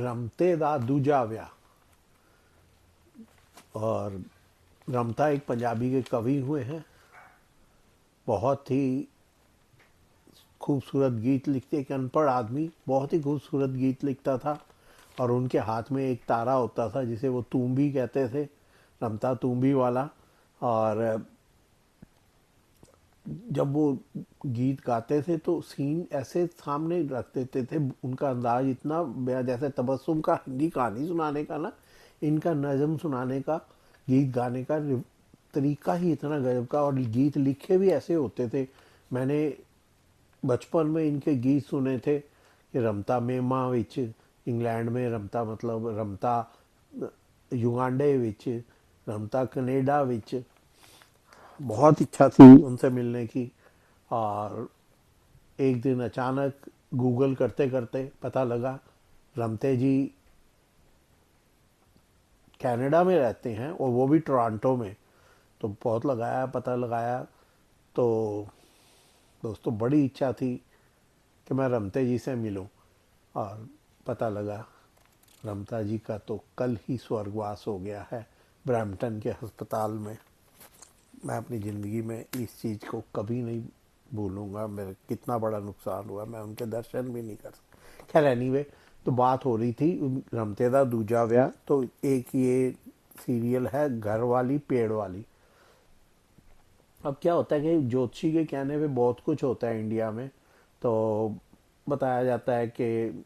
रमते दा दूजा व्या। और रमता एक पंजाबी के कवि हुए हैं, बहुत ही खूबसूरत गीत लिखते। एक अनपढ़ आदमी बहुत ही खूबसूरत गीत लिखता था, और उनके हाथ में एक तारा होता था जिसे वो तूंबी कहते थे, रमता तूंबी वाला। और जब वो गीत गाते थे तो सीन ऐसे सामने रख देते थे, उनका अंदाज इतना जैसे तबस्सुम का हिंदी कहानी सुनाने का ना, इनका नज़म सुनाने का, गीत गाने का तरीका ही इतना गजब का। और गीत लिखे भी ऐसे होते थे। मैंने बचपन में इनके गीत सुने थे कि रमता मेमा विच, इंग्लैंड में रमता मतलब रमता युगांडे विच, रमता कनेडा विच। बहुत इच्छा थी उनसे मिलने की। और एक दिन अचानक गूगल करते करते पता लगा रमते जी कनाडा में रहते हैं, और वो भी टोरंटो में। तो बहुत लगाया, पता लगाया, तो दोस्तों बड़ी इच्छा थी कि मैं रमते जी से मिलूं। और पता लगा रमता जी का तो कल ही स्वर्गवास हो गया है ब्रैम्पटन के अस्पताल में। मैं अपनी ज़िंदगी में इस चीज़ को कभी नहीं भूलूंगा, मेरा कितना बड़ा नुकसान हुआ, मैं उनके दर्शन भी नहीं कर सकता। खैर एनीवे, तो बात हो रही थी रमते दा दूजा व्याह। तो एक ये सीरियल है घर वाली पेड़ वाली। अब क्या होता है कि ज्योतिषी के कहने पे बहुत कुछ होता है इंडिया में। तो बताया जाता है कि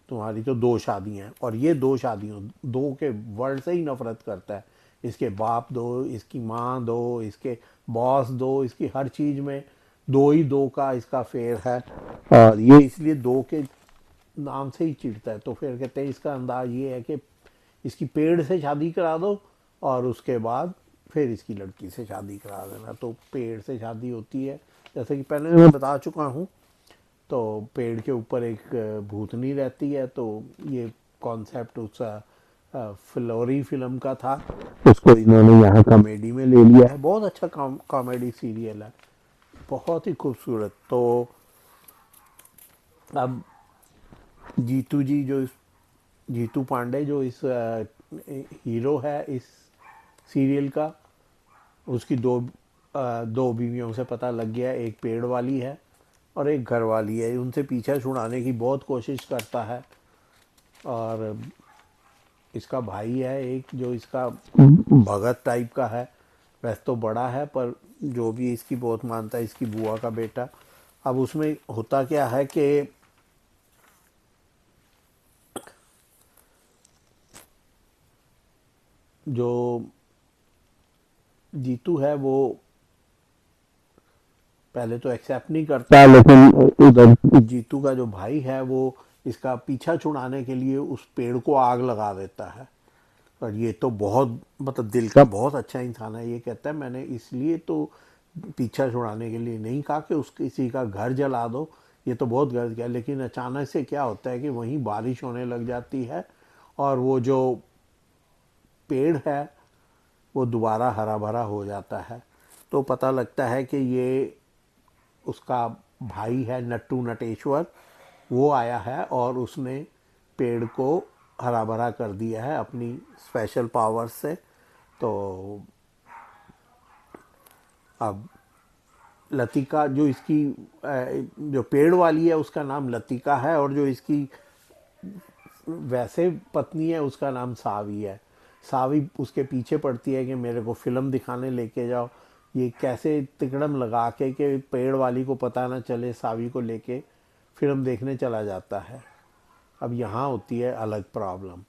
तुम्हारी तो दो शादियां हैं, और ये दो शादियों, दो के वर्ड से ही नफरत करता है। इसके बाप दो, इसकी माँ दो, इसके बॉस दो, इसकी हर चीज़ में दो ही दो का इसका फेर है। और ये इसलिए दो के नाम से ही चिढ़ता है। तो फिर कहते हैं इसका अंदाज ये है कि इसकी पेड़ से शादी करा दो, और उसके बाद फिर इसकी लड़की से शादी करा देना। तो पेड़ से शादी होती है, जैसे कि पहले मैं बता चुका हूँ। तो पेड़ के ऊपर एक भूतनी रहती है। तो ये कॉन्सेप्ट उस फ्लोरी फिल्म का था, उसको इन्होंने यहाँ कॉमेडी में ले लिया है। बहुत अच्छा कॉमेडी सीरियल है, बहुत ही खूबसूरत। तो अब जीतू जी जो इस जीतू पांडे जो इस हीरो है इस सीरियल का, उसकी दो बीवियों से पता लग गया। एक पेड़ वाली है और एक घर वाली है। उनसे पीछा छुड़ाने की बहुत कोशिश करता है। और इसका भाई है एक जो इसका भगत टाइप का है, वैसे तो बड़ा है पर जो भी इसकी बहुत मानता है, इसकी बुआ का बेटा। अब उसमें होता क्या है कि जो जीतू है वो पहले तो एक्सेप्ट नहीं करता है, लेकिन उधर जीतू का जो भाई है वो इसका पीछा छुड़ाने के लिए उस पेड़ को आग लगा देता है। और ये तो बहुत मतलब दिल का बहुत अच्छा इंसान है। ये कहता है मैंने इसलिए तो पीछा छुड़ाने के लिए नहीं कहा कि उस किसी का घर जला दो, ये तो बहुत गलत किया। लेकिन अचानक से क्या होता है कि वहीं बारिश होने लग जाती है, और वो जो पेड़ है वो दोबारा हरा भरा हो जाता है। तो पता लगता है कि ये उसका भाई है नट्टू नटेश्वर, वो आया है और उसने पेड़ को हरा भरा कर दिया है अपनी स्पेशल पावर से। तो अब लतिका जो इसकी जो पेड़ वाली है उसका नाम लतिका है, और जो इसकी वैसे पत्नी है उसका नाम सावी है। सावी उसके पीछे पड़ती है कि मेरे को फिल्म दिखाने लेके जाओ। ये कैसे तिकड़म लगा के पेड़ वाली को पता ना चले, सावी को लेके फिल्म देखने चला जाता है। अब यहाँ होती है अलग प्रॉब्लम।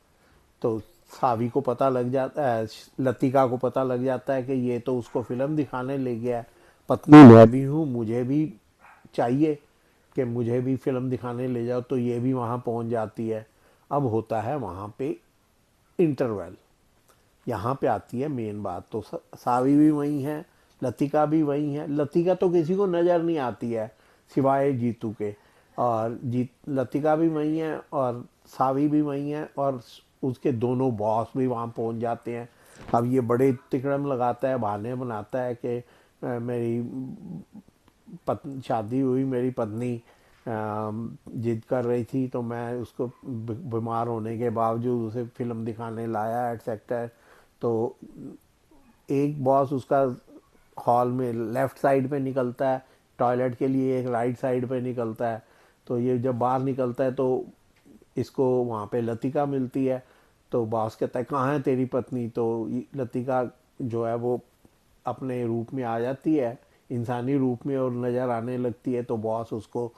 तो सावी को पता लग जाता है, लतिका को पता लग जाता है कि ये तो उसको फिल्म दिखाने ले गया है। पत्नी मैं भी हूँ, मुझे भी चाहिए कि मुझे भी फिल्म दिखाने ले जाओ। तो ये भी वहाँ पहुँच जाती है। अब होता है वहाँ पे इंटरवल। यहाँ पे आती है मेन बात। तो सावी भी वही है, लतिका भी वही है। लतिका तो किसी को नज़र नहीं आती है सिवाय जीतू के। और जीत लतिका भी वही है और सावी भी वही है, और उसके दोनों बॉस भी वहाँ पहुँच जाते हैं। अब ये बड़े तिकड़म लगाता है, बहाने बनाता है कि मेरी पत्नी शादी हुई, मेरी पत्नी जिद कर रही थी, तो मैं उसको बीमार होने के बावजूद उसे फिल्म दिखाने लाया एटसेट्रा। तो एक बॉस उसका हॉल में लेफ्ट साइड पे निकलता है टॉयलेट के लिए, एक राइट साइड पे निकलता है। तो ये जब बाहर निकलता है तो इसको वहाँ पे लतिका मिलती है। तो बॉस कहता है कहाँ है तेरी पत्नी। तो लतिका जो है वो अपने रूप में आ जाती है, इंसानी रूप में, और नज़र आने लगती है। तो बॉस उसको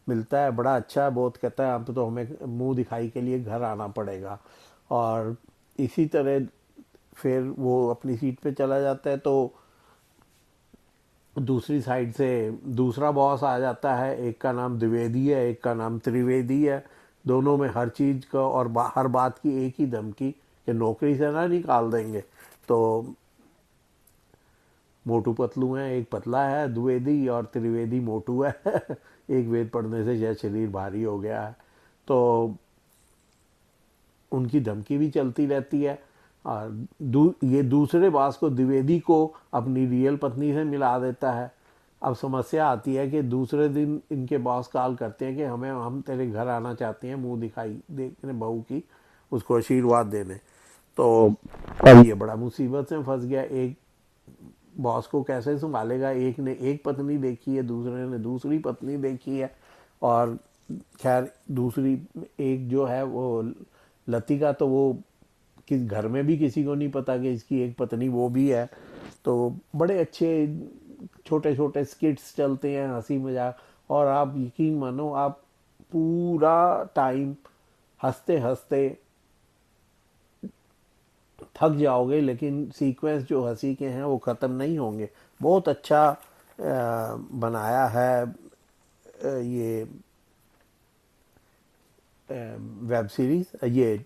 मिलता है, बड़ा अच्छा है बहुत, कहता है अब तो हमें मुंह दिखाई के लिए घर आना पड़ेगा। और इसी तरह फिर वो अपनी सीट पे चला जाता है। तो दूसरी साइड से दूसरा बॉस आ जाता है, एक का नाम द्विवेदी है, एक का नाम त्रिवेदी है। दोनों में हर चीज़ का और हर बात की एक ही धमकी कि नौकरी से ना निकाल देंगे। तो मोटू पतलू है, एक पतला है द्विवेदी, और त्रिवेदी मोटू है एक वेद पढ़ने से शायद शरीर भारी हो गया है। तो उनकी धमकी भी चलती रहती है। और ये दूसरे बास को द्विवेदी को अपनी रियल पत्नी से मिला देता है। अब समस्या आती है कि दूसरे दिन इनके बॉस कॉल करते हैं कि हम तेरे घर आना चाहते हैं मुंह दिखाई देखने बहू की, उसको आशीर्वाद देने। तो अब ये बड़ा मुसीबत में फंस गया। एक बॉस को कैसे संभालेगा, एक ने एक पत्नी देखी है, दूसरे ने दूसरी पत्नी देखी है। और खैर दूसरी एक जो है वो लतिका, तो वो किस घर में भी किसी को नहीं पता कि इसकी एक पत्नी वो भी है। तो बड़े अच्छे छोटे छोटे स्किट्स चलते हैं, हंसी मजाक। और आप यकीन मानो, आप पूरा टाइम हंसते हंसते थक जाओगे, लेकिन सीक्वेंस जो हंसी के हैं वो ख़त्म नहीं होंगे। बहुत अच्छा बनाया है ये वेब सीरीज़, ये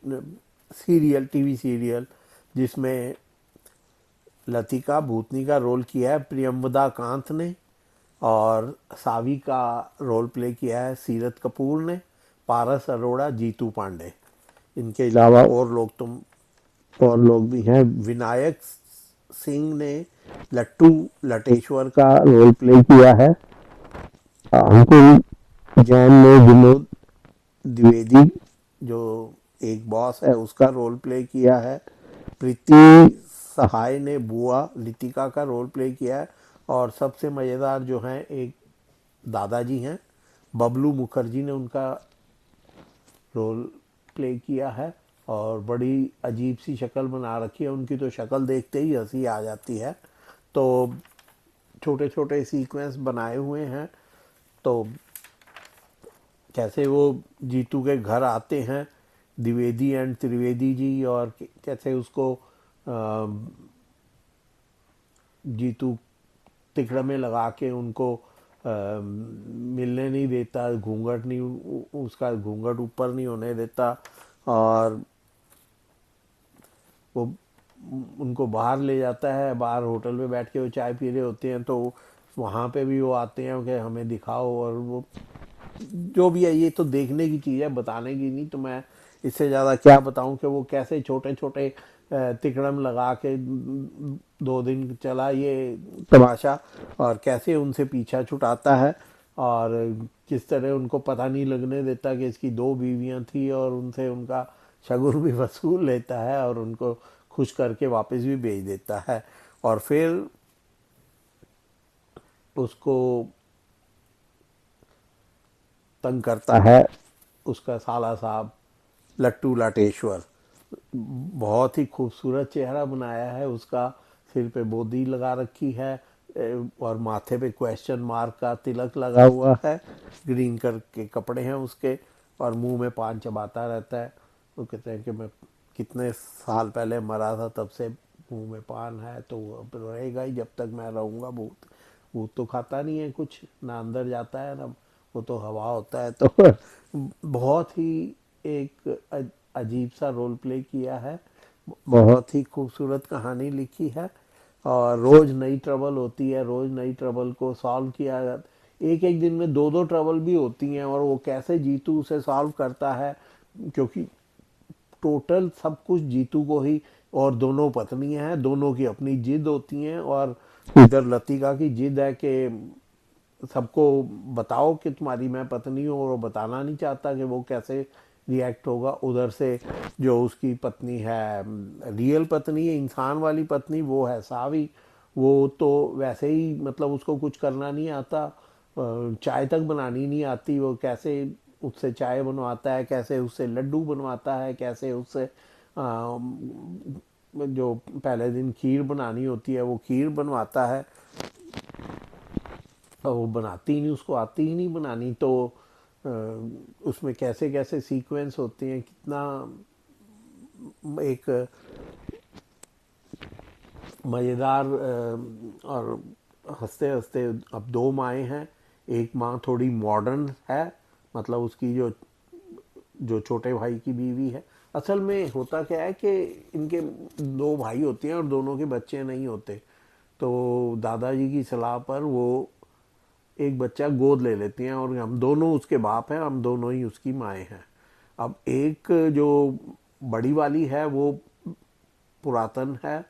सीरियल, टीवी सीरियल, जिसमें लतिका भूतनी का रोल किया है प्रियंवदा कांत ने, और सावी का रोल प्ले किया है सीरत कपूर ने, पारस अरोड़ा, जीतू पांडे। इनके अलावा और लोग भी हैं। विनायक सिंह ने लट्टू लटेश्वर का रोल प्ले किया है। अंकुल जैन ने विनोद द्विवेदी, जो एक बॉस है, उसका रोल प्ले किया है। प्रीति सहाय ने बुआ लितिका का रोल प्ले किया है। और सबसे मज़ेदार जो हैं, एक दादाजी हैं, बबलू मुखर्जी ने उनका रोल प्ले किया है। और बड़ी अजीब सी शक्ल बना रखी है उनकी, तो शक्ल देखते ही हंसी आ जाती है। तो छोटे छोटे सीक्वेंस बनाए हुए हैं। तो कैसे वो जीतू के घर आते हैं द्विवेदी एंड त्रिवेदी जी, और कैसे उसको जीतू तिकड़ में लगा के उनको मिलने नहीं देता, घूंघट नहीं, उसका घूंघट ऊपर नहीं होने देता। और वो उनको बाहर ले जाता है, बाहर होटल में बैठ के वो चाय पी रहे होते हैं। तो वहाँ पे भी वो आते हैं कि हमें दिखाओ, और वो जो भी है, ये तो देखने की चीज़ है, बताने की नहीं। तो मैं इससे ज़्यादा क्या बताऊं कि वो कैसे छोटे छोटे तिकड़म लगा के 2 दिन चला ये तमाशा, और कैसे उनसे पीछा छुटाता है, और किस तरह उनको पता नहीं लगने देता कि इसकी 2 बीवियां थी, और उनसे उनका शगुन भी वसूल लेता है, और उनको खुश करके वापस भी भेज देता है। और फिर उसको तंग करता है उसका साला साहब लट्टू लाटेश्वर। बहुत ही खूबसूरत चेहरा बनाया है उसका, सिर पे बोदी लगा रखी है, और माथे पे क्वेश्चन मार्क का तिलक लगा हुआ है, ग्रीन कलर के कपड़े हैं उसके, और मुंह में पान चबाता रहता है। वो कहते हैं कि मैं कितने साल पहले मरा था, तब से मुंह में पान है, तो वो अब रहेगा ही जब तक मैं रहूँगा। भूत भूत तो खाता नहीं है कुछ, ना अंदर जाता है ना, वो तो हवा होता है। तो बहुत ही एक अजीब सा रोल प्ले किया है, बहुत ही खूबसूरत कहानी लिखी है। और रोज़ नई ट्रबल होती है, रोज़ नई ट्रबल को सॉल्व किया जाता, एक एक दिन में दो दो ट्रबल भी होती हैं, और वो कैसे जीतू उसे सॉल्व करता है, क्योंकि टोटल सब कुछ जीतू को ही। और दोनों पत्नियां हैं, दोनों की अपनी जिद होती हैं, और इधर लतिका की जिद है कि सबको बताओ कि तुम्हारी मैं पत्नी हूँ, और वो बताना नहीं चाहता कि वो कैसे रिएक्ट होगा। उधर से जो उसकी पत्नी है, रियल पत्नी है, इंसान वाली पत्नी, वो है सावी। वो तो वैसे ही मतलब उसको कुछ करना नहीं आता, चाय तक बनानी नहीं आती। वो कैसे उससे चाय बनवाता है, कैसे उससे लड्डू बनवाता है, कैसे उससे जो पहले दिन खीर बनानी होती है वो खीर बनवाता है। और वो बनाती ही नहीं, उसको आती ही नहीं बनानी। तो उसमें कैसे कैसे सीक्वेंस होते हैं, कितना एक मज़ेदार। और हंसते हंसते अब दो माएँ हैं। एक माँ थोड़ी मॉडर्न है, मतलब उसकी जो छोटे भाई की बीवी है। असल में होता क्या है कि इनके दो भाई होते हैं और दोनों के बच्चे नहीं होते। तो दादाजी की सलाह पर वो एक बच्चा गोद ले लेती हैं, और हम दोनों उसके बाप हैं, हम दोनों ही उसकी माएँ हैं। अब एक जो बड़ी वाली है वो पुरातन है,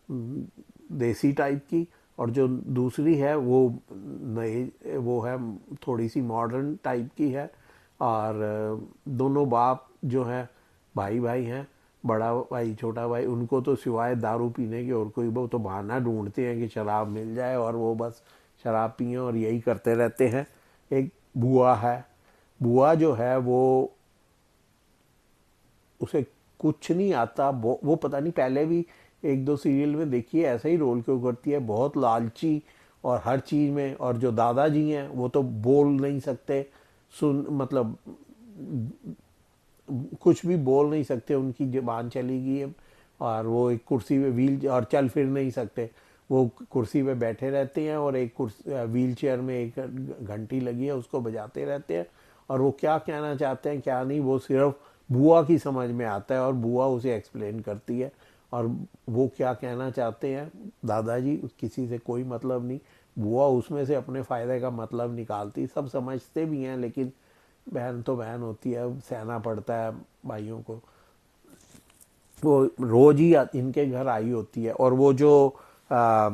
देसी टाइप की, और जो दूसरी है वो नई, वो है थोड़ी सी मॉडर्न टाइप की है। और दोनों बाप जो है भाई भाई हैं, बड़ा भाई छोटा भाई, उनको तो सिवाय दारू पीने के और कोई, वो तो बहाना ढूंढते हैं कि शराब मिल जाए और वो बस शराब पिए और यही करते रहते हैं। एक बुआ है, बुआ जो है वो, उसे कुछ नहीं आता। वो पता नहीं, पहले भी एक दो सीरियल में देखिए ऐसा ही रोल क्यों करती है, बहुत लालची और हर चीज़ में। और जो दादाजी हैं वो तो बोल नहीं सकते, सुन मतलब कुछ भी बोल नहीं सकते, उनकी जुबान चली गई है। और वो एक कुर्सी पे व्हील, और चल फिर नहीं सकते, वो कुर्सी पे बैठे रहते हैं, और एक कुर्सी व्हील चेयर में एक घंटी लगी है उसको बजाते रहते हैं। और वो क्या कहना चाहते हैं क्या नहीं, वो सिर्फ बुआ की समझ में आता है, और बुआ उसे एक्सप्लेन करती है। और वो क्या कहना चाहते हैं दादाजी, किसी से कोई मतलब नहीं, बुआ उसमें से अपने फ़ायदे का मतलब निकालती। सब समझते भी हैं, लेकिन बहन तो बहन होती है, सहना पड़ता है भाइयों को। वो रोज ही इनके घर आई होती है। और वो जो आ,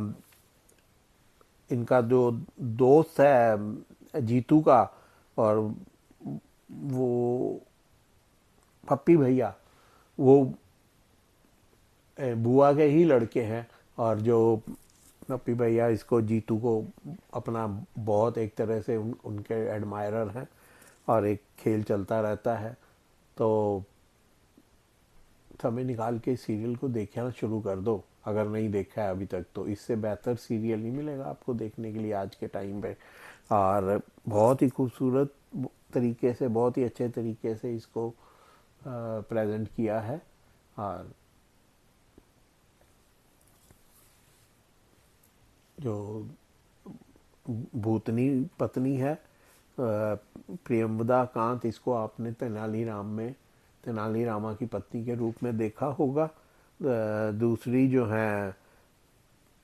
इनका जो दोस्त है जीतू का, और वो पप्पी भैया, वो बुआ के ही लड़के हैं। और जो पप्पी भैया इसको, जीतू को अपना बहुत एक तरह से उनके एडमायरर हैं, और एक खेल चलता रहता है। तो समय निकाल के सीरियल को देखना शुरू कर दो, अगर नहीं देखा है अभी तक तो। इससे बेहतर सीरियल नहीं मिलेगा आपको देखने के लिए आज के टाइम पे। और बहुत ही खूबसूरत तरीके से, बहुत ही अच्छे तरीके से इसको प्रेजेंट किया है। और जो भूतनी पत्नी है प्रियंवदा कांत, इसको आपने तेनालीराम में तेनालीरामा की पत्नी के रूप में देखा होगा। दूसरी जो है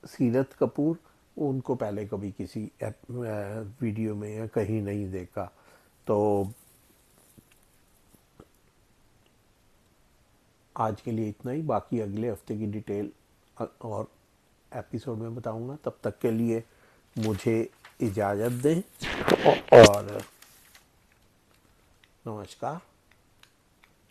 सीरत कपूर, उनको पहले कभी किसी वीडियो में या कहीं नहीं देखा। तो आज के लिए इतना ही, बाकी अगले हफ्ते की डिटेल और एपिसोड में बताऊंगा। तब तक के लिए मुझे इजाज़त दें, और नमस्कार।